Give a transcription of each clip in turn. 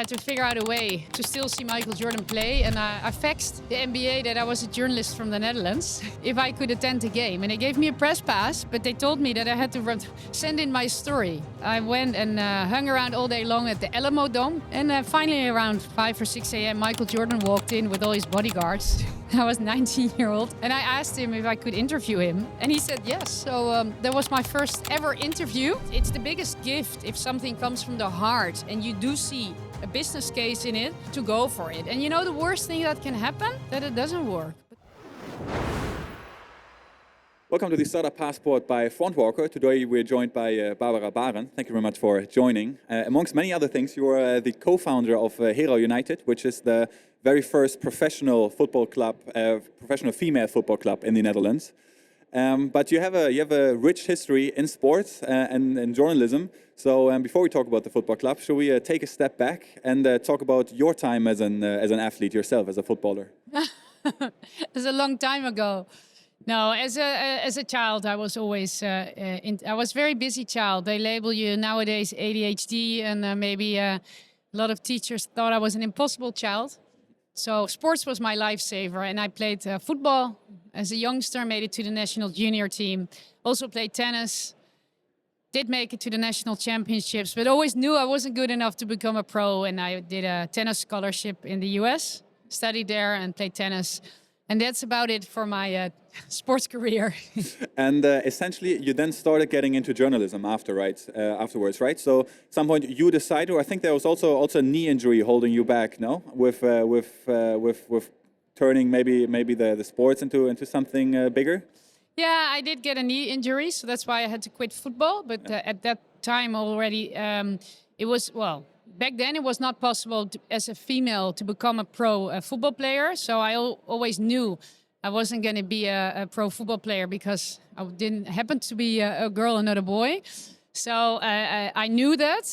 had to figure out a way to still see Michael Jordan play, and I faxed the NBA that I was a journalist from the Netherlands if I could attend the game. And they gave me a press pass, but they told me that I had to send in my story. I went and hung around all day long at the Alamo Dome, and finally around 5 or 6 a.m. Michael Jordan walked in with all his bodyguards. I was 19-year-old, and I asked him if I could interview him, and he said yes. So that was my first ever interview. It's the biggest gift if something comes from the heart and you do see a business case in it, to go for it. And you know the worst thing that can happen? That it doesn't work. Welcome to the Startup Passport by Frontwalker. Today we're joined by Barend. Thank you very much for joining. Amongst many other things, you are the co-founder of Hera United, which is the very first professional football club, professional female football club in the Netherlands. But you have a rich history in sports and in journalism. So before we talk about the football club, shall we take a step back and talk about your time as an athlete yourself, as a footballer? It's a long time ago. No, as a child, I was always I was a very busy child. They label you nowadays ADHD, and maybe a lot of teachers thought I was an impossible child. So sports was my lifesaver, and I played football as a youngster, made it to the national junior team. Also played tennis, did make it to the national championships, but always knew I wasn't good enough to become a pro. And I did a tennis scholarship in the US, studied there and played tennis. And that's about it for my sports career. And essentially, you then started getting into journalism afterwards, right? So at some point you decided, or I think there was also a knee injury holding you back, no? With turning maybe the sports into something bigger. Yeah, I did get a knee injury, so that's why I had to quit football. But at that time already, it was, well, back then it was not possible as a female to become a pro football player. So I always knew I wasn't going to be a pro football player because I didn't happen to be a girl and not a boy. So I knew that.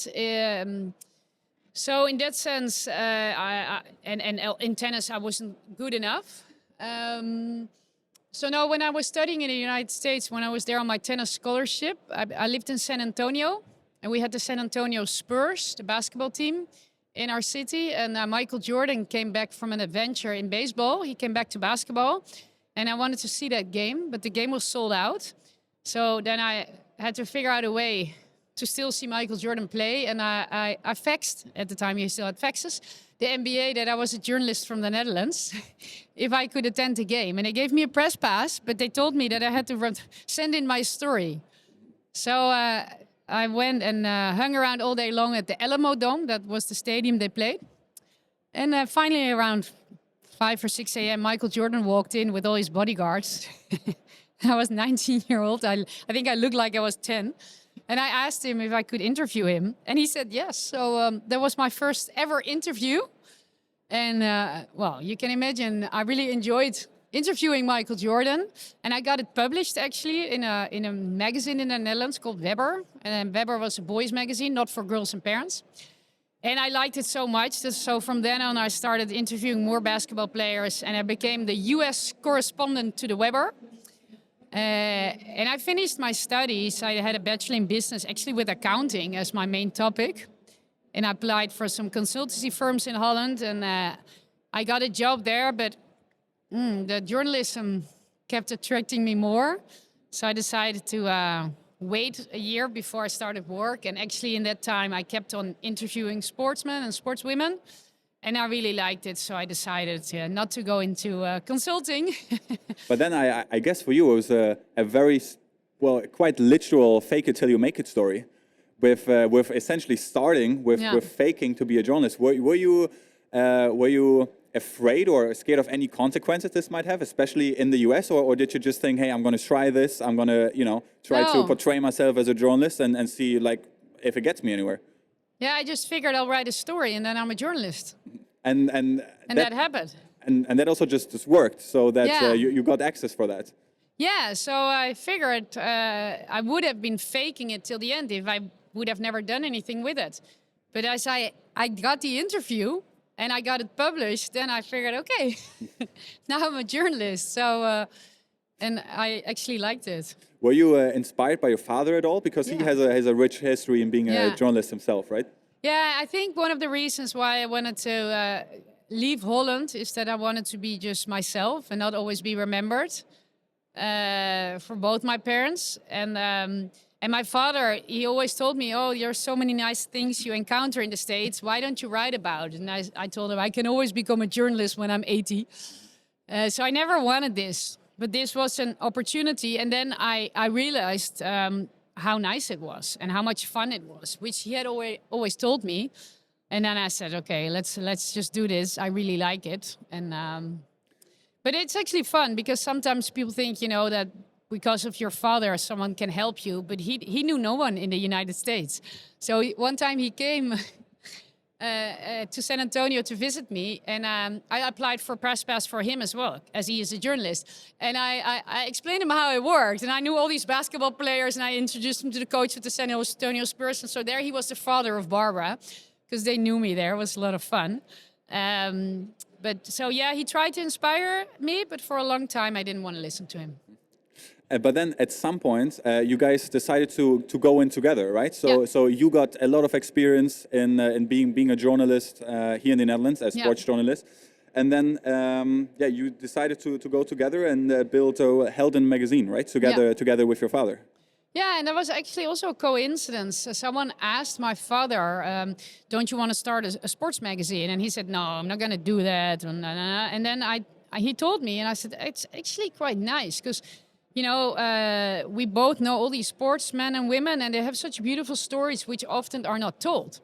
So in that sense, in tennis, I wasn't good enough. So now when I was studying in the United States, when I was there on my tennis scholarship, I lived in San Antonio. And we had the San Antonio Spurs, the basketball team, in our city. And Michael Jordan came back from an adventure in baseball. He came back to basketball. And I wanted to see that game, but the game was sold out. So then I had to figure out a way to still see Michael Jordan play. And I faxed, at the time you still had faxes, the NBA that I was a journalist from the Netherlands if I could attend the game. And they gave me a press pass, but they told me that I had to send in my story. So I went and hung around all day long at the Alamo Dome. That was the stadium they played. And finally around 5 or 6 a.m. Michael Jordan walked in with all his bodyguards. I was 19-year-old. I think I looked like I was 10. And I asked him if I could interview him. And he said yes. So that was my first ever interview. And well, you can imagine I really enjoyed interviewing Michael Jordan, and I got it published actually in a magazine in the Netherlands called Webber. And Webber was a boys magazine, not for girls and parents. And I liked it so much, so from then on I started interviewing more basketball players, and I became the US correspondent to the Webber. And I finished my studies. I had a bachelor in business, actually with accounting as my main topic. And I applied for some consultancy firms in Holland, and I got a job there, but the journalism kept attracting me more. So I decided to wait a year before I started work. And actually in that time, I kept on interviewing sportsmen and sportswomen. And I really liked it. So I decided not to go into consulting. But then I guess for you, it was a very, well, quite literal fake it till you make it story. With essentially starting with faking to be a journalist. Were you afraid or scared of any consequences this might have, especially in the US, or did you just think, hey, I'm going to try this, I'm going to, try to portray myself as a journalist and see like if it gets me anywhere? Yeah, I just figured I'll write a story and then I'm a journalist. And that happened. And that also just worked, so that you got access for that. Yeah, so I figured I would have been faking it till the end if I would have never done anything with it. But as I got the interview and I got it published, then I figured, okay, now I'm a journalist. So, and I actually liked it. Were you inspired by your father at all? Because he has a rich history in being a journalist himself, right? Yeah, I think one of the reasons why I wanted to leave Holland is that I wanted to be just myself and not always be remembered for both my parents. And my father, he always told me, oh, there's so many nice things you encounter in the States. Why don't you write about it? And I told him I can always become a journalist when I'm 80. So I never wanted this, but this was an opportunity. And then I realized how nice it was and how much fun it was, which he had always told me. And then I said, okay, let's just do this. I really like it. And but it's actually fun because sometimes people think, that because of your father, someone can help you. But he knew no one in the United States. So one time he came to San Antonio to visit me, and I applied for press pass for him as well, as he is a journalist. And I explained him how it worked, and I knew all these basketball players, and I introduced him to the coach of the San Antonio Spurs. And so there he was the father of Barbara, because they knew me there. It was a lot of fun. But so yeah, he tried to inspire me, but for a long time I didn't want to listen to him. But then at some point, you guys decided to go in together, right? So Yeah. so you got a lot of experience in being a journalist here in the Netherlands, a sports journalist. And then, you decided to go together and build a Helden magazine, right? Together with your father. Yeah, and that was actually also a coincidence. Someone asked my father, don't you want to start a sports magazine? And he said, no, I'm not going to do that. And then he told me, and I said, it's actually quite nice because, we both know all these sportsmen and women, and they have such beautiful stories which often are not told.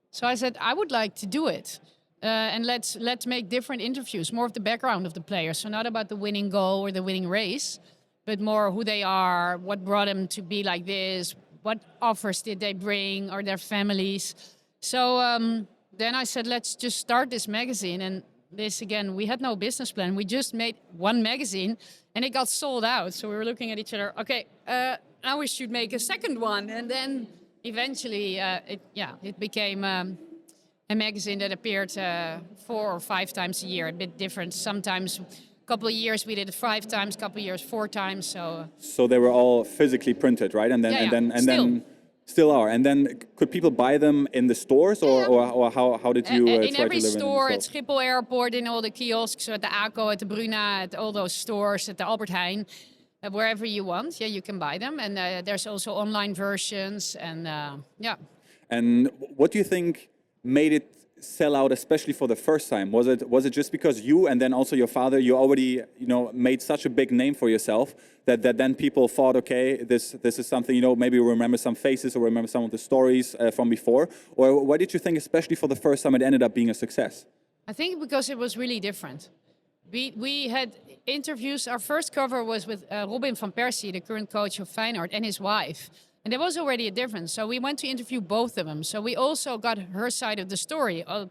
So I said, I would like to do it. And let's make different interviews, more of the background of the players. So not about the winning goal or the winning race, but more who they are, what brought them to be like this, what offers did they bring, or their families. So then I said, let's just start this magazine. And this, again, we had no business plan. We just made one magazine, and it got sold out. So we were looking at each other, okay, now we should make a second one. And then eventually, it became a magazine that appeared 4 or 5 times a year, a bit different. Sometimes couple of years we did it 5 times, couple of years 4 times. So they were all physically printed, right? And then still are. And then could people buy them in the stores, or how did you in try to every live store in at Schiphol Airport, in all the kiosks, at the ACO, at the Bruna, at all those stores, at the Albert Heijn, wherever you want, you can buy them. And there's also online versions, and And what do you think made it sell out, especially for the first time? Was it just because you and then also your father, you already made such a big name for yourself that then people thought, okay, this is something, maybe we remember some faces or remember some of the stories from before? Or why did you think, especially for the first time, it ended up being a success? I think because it was really different. We had interviews. Our first cover was with Robin van Persie, the current coach of Feyenoord, and his wife. And there was already a difference. So we went to interview both of them. So we also got her side of the story of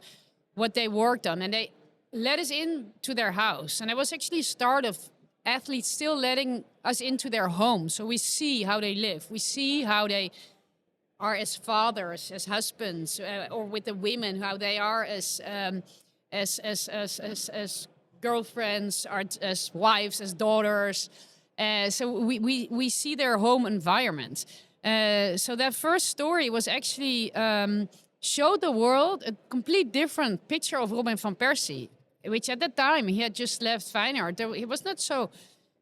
what they worked on. And they let us into their house. And it was actually a start of athletes still letting us into their home. So we see how they live. We see how they are as fathers, as husbands, or with the women, how they are as girlfriends, or as wives, as daughters. So we see their home environment. So that first story was actually showed the world a complete different picture of Robin van Persie, which at that time he had just left Feyenoord. He was not so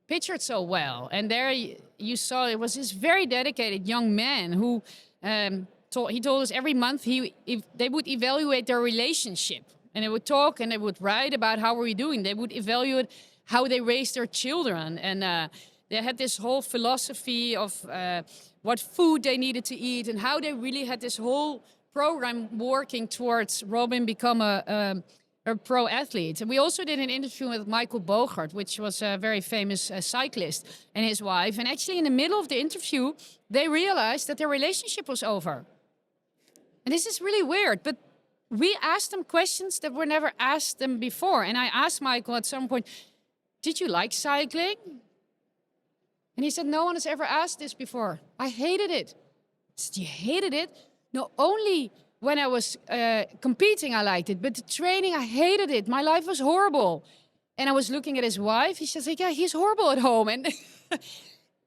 pictured so well. And there you saw it was this very dedicated young man who he told us every month they would evaluate their relationship. And they would talk and they would write about how were we doing. They would evaluate how they raised their children. And they had this whole philosophy of what food they needed to eat and how they really had this whole program working towards Robin become a pro athlete. And we also did an interview with Michael Bogert, which was a very famous cyclist, and his wife. And actually in the middle of the interview, they realized that their relationship was over. And this is really weird, but we asked them questions that were never asked them before. And I asked Michael at some point, did you like cycling? And he said, no one has ever asked this before. I hated it. I said, you hated it? No, only when I was competing I liked it, but the training, I hated it. My life was horrible. And I was looking at his wife. He says, yeah, he's horrible at home. And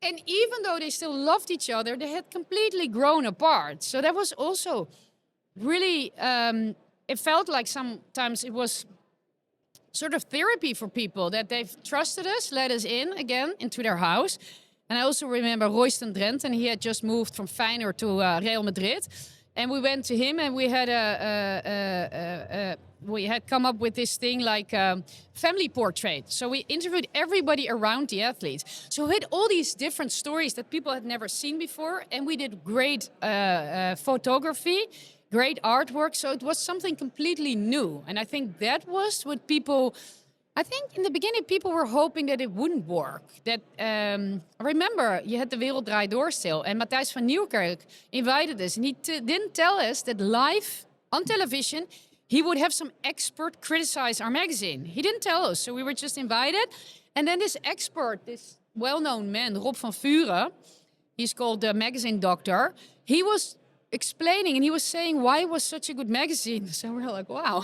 and even though they still loved each other, they had completely grown apart. So that was also really, it felt like sometimes it was sort of therapy for people that they've trusted us, let us in again into their house. And I also remember Royston Drent, and he had just moved from Feyenoord to Real Madrid. And we went to him, and we had come up with this thing like family portrait. So we interviewed everybody around the athlete. So we had all these different stories that people had never seen before, and we did great photography, great artwork. So it was something completely new, and I think that was what people. I think in the beginning people were hoping that it wouldn't work. That remember, you had the Wereld Draait Door still, and Matthijs van Nieuwkerk invited us, and he didn't tell us that live on television he would have some expert criticize our magazine. He didn't tell us, so we were just invited. And then this expert, this well-known man, Rob van Vuren, he's called the magazine doctor. He was explaining, and he was saying why it was such a good magazine. So we're like, wow.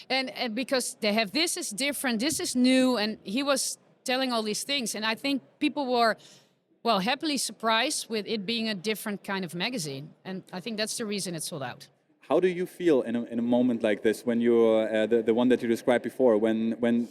and because they have this is different, this is new, and he was telling all these things. And I think people were, well, happily surprised with it being a different kind of magazine. And I think that's the reason it sold out. How do you feel in a moment like this when you're the one that you described before, when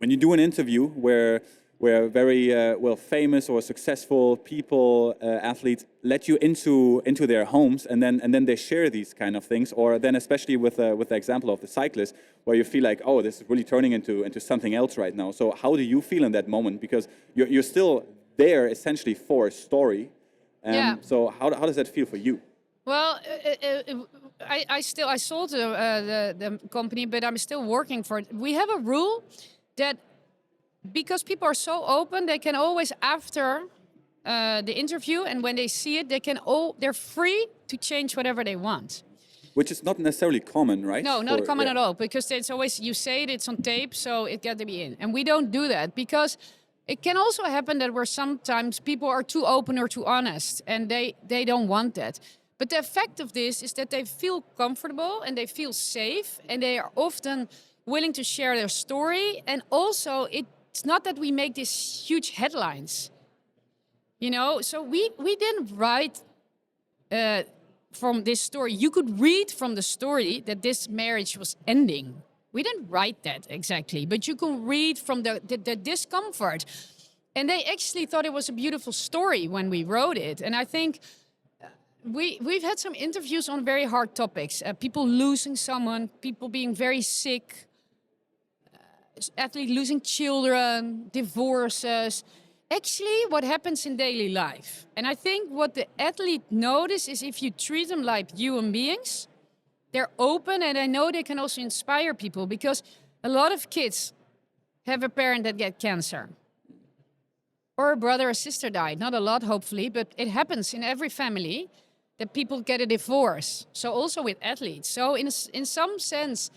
you do an interview where very famous or successful people, athletes, let you into their homes, and then they share these kind of things, or then especially with the example of the cyclist, where you feel like, oh, this is really turning into something else right now. So how do you feel in that moment? Because you're still there essentially for a story. Yeah. So how does that feel for you? Well, I sold the company, but I'm still working for it. We have a rule that because people are so open, they can always, after the interview and when they see it, they're free to change whatever they want. Which is not necessarily common, right? No, not common at all, because it's always, you say it, it's on tape, so it got to be in. And we don't do that because it can also happen that where sometimes people are too open or too honest, and they don't want that. But the effect of this is that they feel comfortable and they feel safe, and they are often willing to share their story. And also, it's not that we make these huge headlines, you know. So we didn't write from this story. You could read from the story that this marriage was ending. We didn't write that exactly, but you can read from the discomfort. And they actually thought it was a beautiful story when we wrote it. And I think we've had some interviews on very hard topics. People losing someone, people being very sick, athletes losing children, divorces. Actually, what happens in daily life. And I think what the athlete notice is if you treat them like human beings, they're open, and I know they can also inspire people, because a lot of kids have a parent that get cancer. Or a brother or sister died. Not a lot, hopefully, but it happens in every family that people get a divorce. So also with athletes. So in some sense,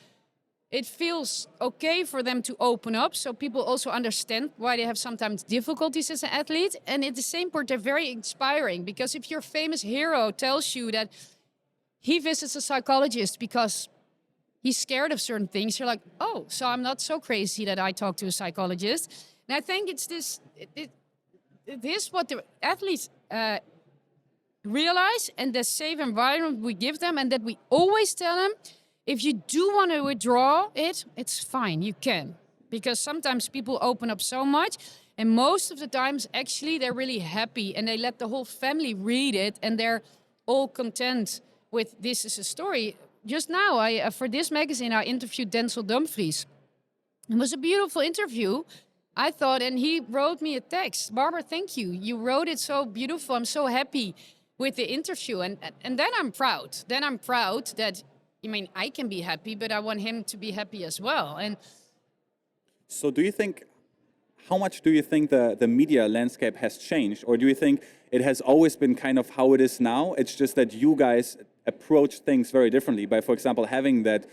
it feels okay for them to open up, so people also understand why they have sometimes difficulties as an athlete. And at the same point, they're very inspiring, because if your famous hero tells you that he visits a psychologist because he's scared of certain things, you're like, oh, so I'm not so crazy that I talk to a psychologist. And I think it's this, it is what the athletes realize, and the safe environment we give them, and that we always tell them, if you do want to withdraw it, it's fine, you can. Because sometimes people open up so much, and most of the times, actually, they're really happy, and they let the whole family read it, and they're all content with this is a story. Just now, for this magazine, I interviewed Denzel Dumfries. It was a beautiful interview, I thought, and he wrote me a text. Barbara, thank you. You wrote it so beautiful. I'm so happy with the interview. And then I'm proud. Then I'm proud that, I mean, I can be happy, but I want him to be happy as well. And so do you think, how much do you think the media landscape has changed? Or do you think it has always been kind of how it is now? It's just that you guys approach things very differently by, for example, having that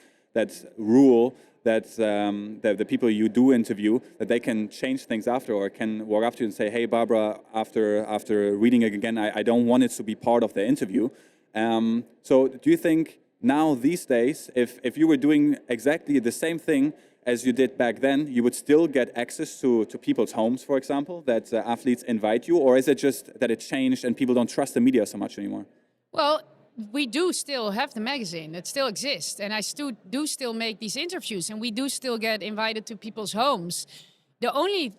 rule that the people you do interview, that they can change things after, or can walk up to you and say, hey, Barbara, after reading it again, I don't want it to be part of the interview. So do you think now these days, if you were doing exactly the same thing as you did back then, you would still get access to people's homes, for example, that athletes invite you? Or is it just that it changed and people don't trust the media so much anymore? Well, we do still have the magazine. It still exists. And I do still make these interviews. And we do still get invited to people's homes. The only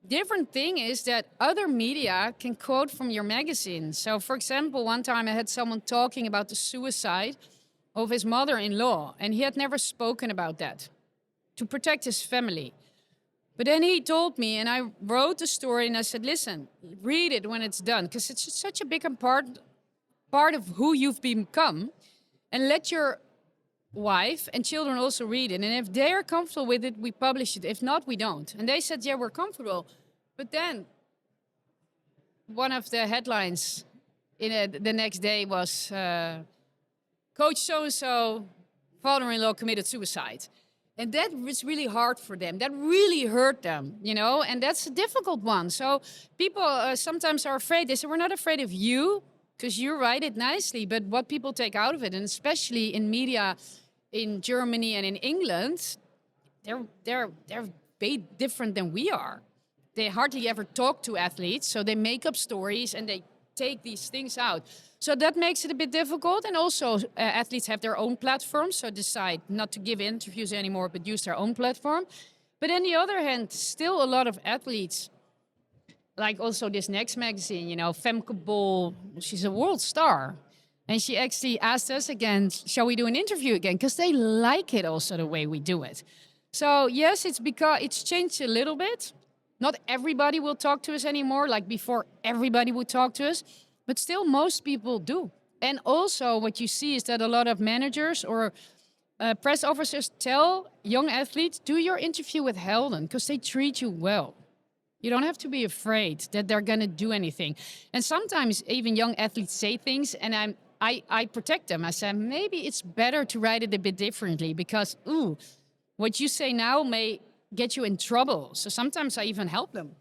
different thing is that other media can quote from your magazine. So, for example, one time I had someone talking about the suicide of his mother-in-law. And he had never spoken about that to protect his family. But then he told me, and I wrote the story, and I said, listen, read it when it's done, because it's such a big part of who you've become, and let your wife and children also read it. And if they're comfortable with it, we publish it. If not, we don't. And they said, yeah, we're comfortable. But then one of the headlines the next day was, Coach so-and-so, father-in-law committed suicide. And that was really hard for them. That really hurt them, you know, and that's a difficult one. So people sometimes are afraid. They say, we're not afraid of you, because you write it nicely, but what people take out of it, and especially in media in Germany and in England, they're way different than we are. They hardly ever talk to athletes, so they make up stories and they take these things out. So that makes it a bit difficult. And also athletes have their own platform, so decide not to give interviews anymore, but use their own platform. But on the other hand, still a lot of athletes, like also this next magazine, you know, Femke Bol, she's a world star. And she actually asked us again, shall we do an interview again? Because they like it also the way we do it. So yes, it's because it's changed a little bit. Not everybody will talk to us anymore. Like before, everybody would talk to us. But still, most people do. And also what you see is that a lot of managers or press officers tell young athletes, do your interview with Helden, because they treat you well. You don't have to be afraid that they're going to do anything. And sometimes even young athletes say things, and I protect them. I say, maybe it's better to write it a bit differently, because, what you say now may get you in trouble. So sometimes I even help them.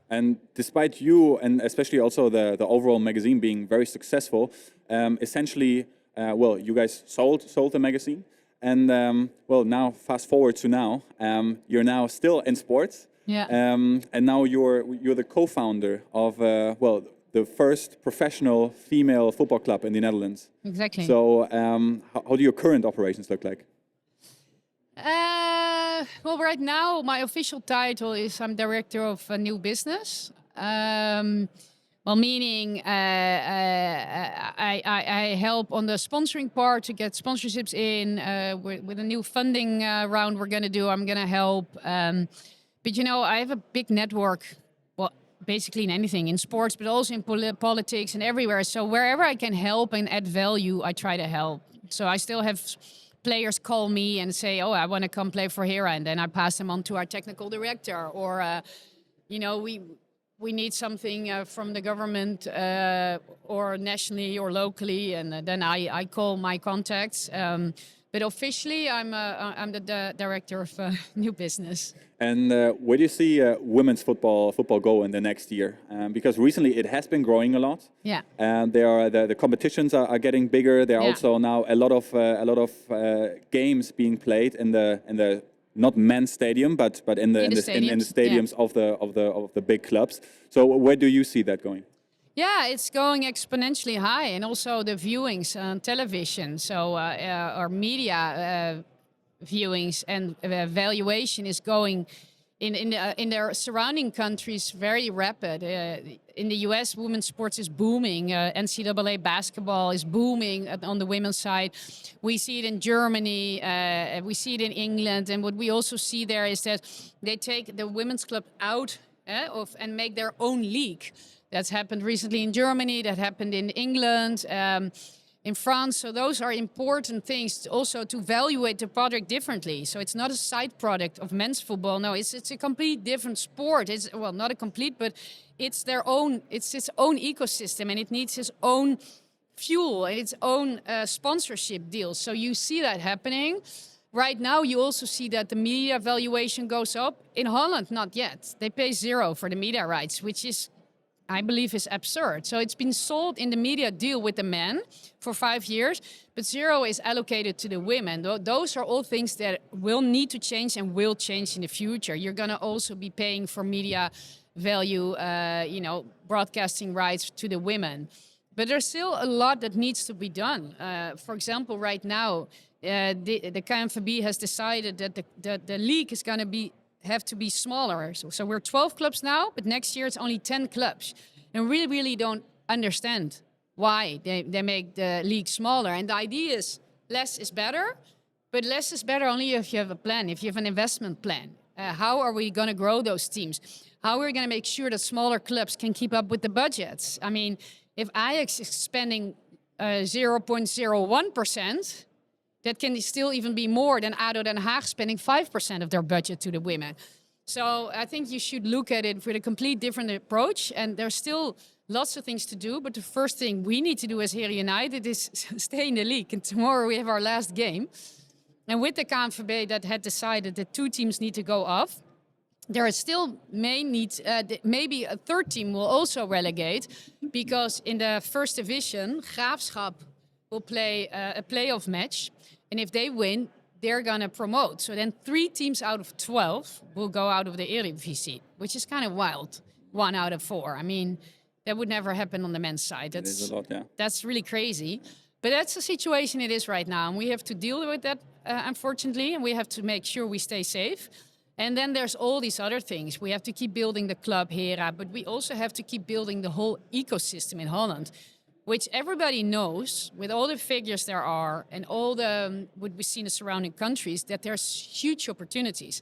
And despite you, and especially also the overall magazine being very successful, essentially, you guys sold the magazine. And, now fast forward to now, you're now still in sports. Yeah. And now you're the co-founder of, the first professional female football club in the Netherlands. Exactly. So how do your current operations look like? Well, right now, my official title is I'm director of a new business. Meaning I help on the sponsoring part to get sponsorships in. With a new funding round we're going to do, I'm going to help. But, you know, I have a big network, well, basically in anything, in sports, but also in politics and everywhere. So wherever I can help and add value, I try to help. So I still have players call me and say, oh, I want to come play for Hera. And then I pass them on to our technical director. Or, we need something from the government or nationally or locally. And then I call my contacts. But officially, I'm the director of new business. And where do you see women's football go in the next year? Because recently it has been growing a lot. Yeah. And the competitions are getting bigger. There are also now a lot of games being played in the not men's stadium, but in the stadiums of the big clubs. So where do you see that going? Yeah, it's going exponentially high, and also the viewings on television. So our media viewings and valuation is going in their surrounding countries very rapid. In the US, women's sports is booming. NCAA basketball is booming on the women's side. We see it in Germany. We see it in England. And what we also see there is that they take the women's club out and make their own league. That's happened recently in Germany. That happened in England. In France. So those are important things also to evaluate the product differently. So it's not a side product of men's football. No, it's a complete different sport. It's, well, not a complete, but it's its own ecosystem, and it needs its own fuel and its own sponsorship deals. So you see that happening. Right now, you also see that the media valuation goes up. In Holland, not yet. They pay 0 for the media rights, which is, I believe, is absurd. So it's been sold in the media deal with the men for 5 years, but 0 is allocated to the women. Those are all things that will need to change and will change in the future. You're going to also be paying for media value, broadcasting rights to the women. But there's still a lot that needs to be done. For example, right now, the KNVB has decided that the league is going to have to be smaller. So we're 12 clubs now, but next year it's only 10 clubs. And we really don't understand why they make the league smaller. And the idea is less is better, but less is better only if you have a plan, if you have an investment plan. How are we going to grow those teams? How are we going to make sure that smaller clubs can keep up with the budgets? I mean, if Ajax is spending 0.01%, that can still even be more than ADO Den Haag spending 5% of their budget to the women. So I think you should look at it with a complete different approach. And there's still lots of things to do. But the first thing we need to do as Hera United is stay in the league. And tomorrow we have our last game. And with the KNVB that had decided that 2 teams need to go off, there is still maybe a 3rd team will also relegate, because in the first division, Graafschap will play a playoff match. And if they win, they're going to promote. So then 3 teams out of 12 will go out of the Eredivisie, which is kind of wild. 1 out of 4. I mean, that would never happen on the men's side. That's a lot, yeah. That's really crazy. But that's the situation it is right now. And we have to deal with that, unfortunately. And we have to make sure we stay safe. And then there's all these other things. We have to keep building the club Hera, but we also have to keep building the whole ecosystem in Holland, which everybody knows, with all the figures there are and all the what we see in the surrounding countries, that there's huge opportunities.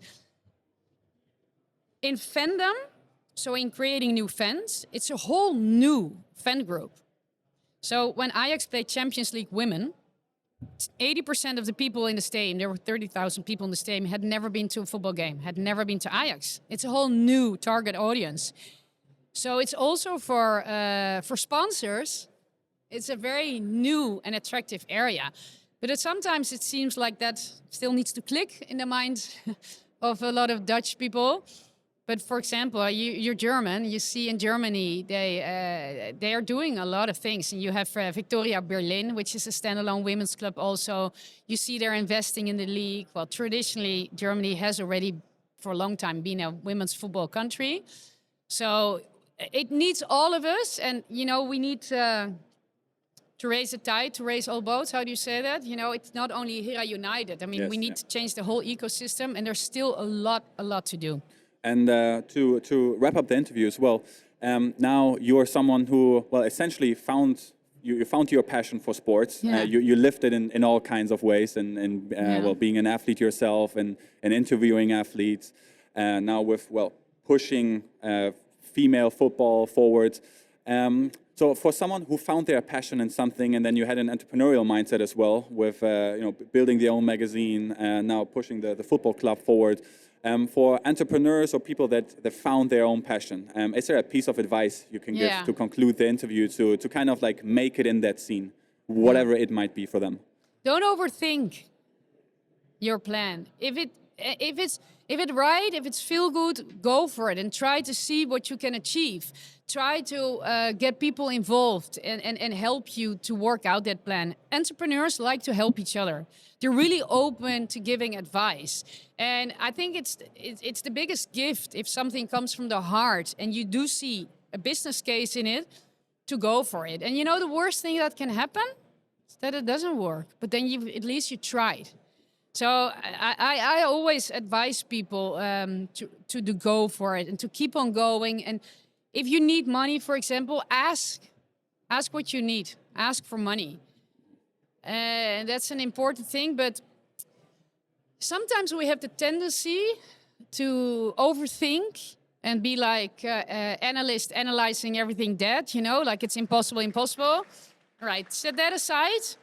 In fandom, so in creating new fans, it's a whole new fan group. So when Ajax played Champions League Women, 80% of the people in the stadium, there were 30,000 people in the stadium, had never been to a football game, had never been to Ajax. It's a whole new target audience. So it's also for sponsors, it's a very new and attractive area. But sometimes it seems like that still needs to click in the minds of a lot of Dutch people. But for example, you're German. You see in Germany, they are doing a lot of things. And you have Victoria Berlin, which is a standalone women's club also. You see they're investing in the league. Well, traditionally, Germany has already for a long time been a women's football country. So it needs all of us. And, we need to raise the tide, to raise all boats. How do you say that? It's not only Hera United. I mean, yes, we need to change the whole ecosystem. And there's still a lot to do. And to wrap up the interview as well, now you're someone who, essentially found your passion for sports. Yeah. You lived it in all kinds of ways, and being an athlete yourself and interviewing athletes. Now with pushing female football forward. So for someone who found their passion in something, and then you had an entrepreneurial mindset as well, with building their own magazine and now pushing the football club forward. For entrepreneurs or people that found their own passion, is there a piece of advice you can give to conclude the interview to kind of like make it in that scene, whatever it might be for them? Don't overthink your plan. If it's right, if it's feel good, go for it and try to see what you can achieve. Try to get people involved and help you to work out that plan. Entrepreneurs like to help each other. They're really open to giving advice. And I think it's the biggest gift if something comes from the heart and you do see a business case in it, to go for it. And the worst thing that can happen is that it doesn't work, but then at least you tried. So I always advise people to go for it and to keep on going. And if you need money, for example, ask what you need. Ask for money. And that's an important thing. But sometimes we have the tendency to overthink and be like analyst analyzing everything dead, like it's impossible. Right, set that aside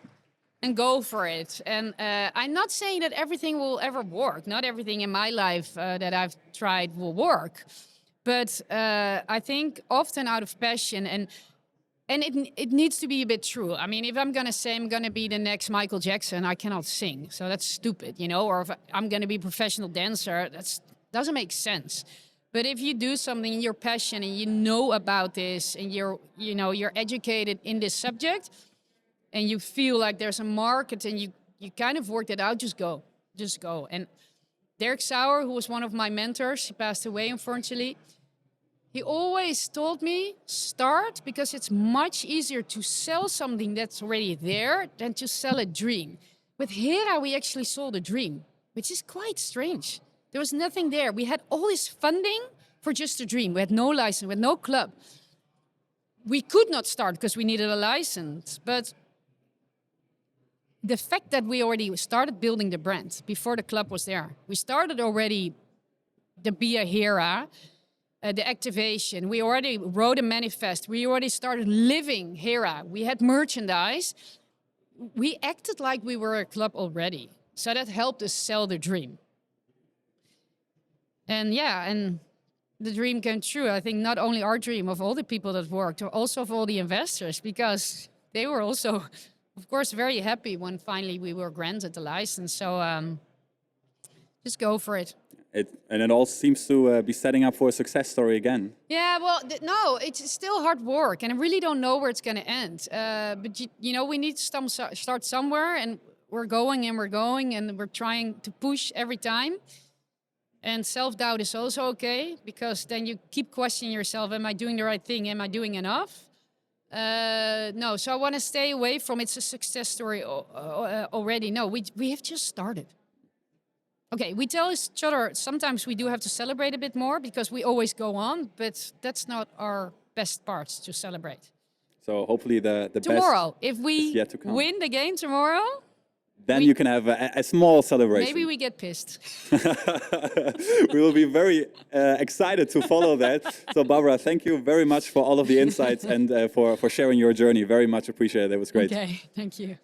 and go for it. And I'm not saying that everything will ever work. Not everything in my life that I've tried will work. But I think often out of passion and it needs to be a bit true. I mean, if I'm going to say I'm going to be the next Michael Jackson, I cannot sing. So that's stupid, Or if I'm going to be a professional dancer, that doesn't make sense. But if you do something in your passion and you know about this and you're educated in this subject and you feel like there's a market and you kind of worked it out, just go. And Dirk Sauer, who was one of my mentors, he passed away, unfortunately. He always told me, start, because it's much easier to sell something that's already there than to sell a dream. With Hera, we actually sold a dream, which is quite strange. There was nothing there. We had all this funding for just a dream. We had no license, we had no club. We could not start because we needed a license, but the fact that we already started building the brand before the club was there. We started already the Be a Hera, the activation. We already wrote a manifest. We already started living Hera. We had merchandise. We acted like we were a club already. So that helped us sell the dream. And yeah, and the dream came true. I think not only our dream, of all the people that worked, but also of all the investors, because they were also, of course, very happy when finally we were granted the license. So just go for it. And it all seems to be setting up for a success story again. Yeah, well, no, it's still hard work, and I really don't know where it's going to end. But you know, we need to start somewhere, and we're going, and we're trying to push every time. And self-doubt is also okay, because then you keep questioning yourself: am I doing the right thing? Am I doing enough? No, so I want to stay away from it's a success story already. No, we have just started. Okay, we tell each other sometimes we do have to celebrate a bit more because we always go on, but that's not our best parts to celebrate. So hopefully the tomorrow, best if we is yet to come. win the game tomorrow, then you can have a small celebration. Maybe we get pissed. We will be very excited to follow that. So Barbara, thank you very much for all of the insights and for sharing your journey. Very much appreciated. It was great. Okay, thank you.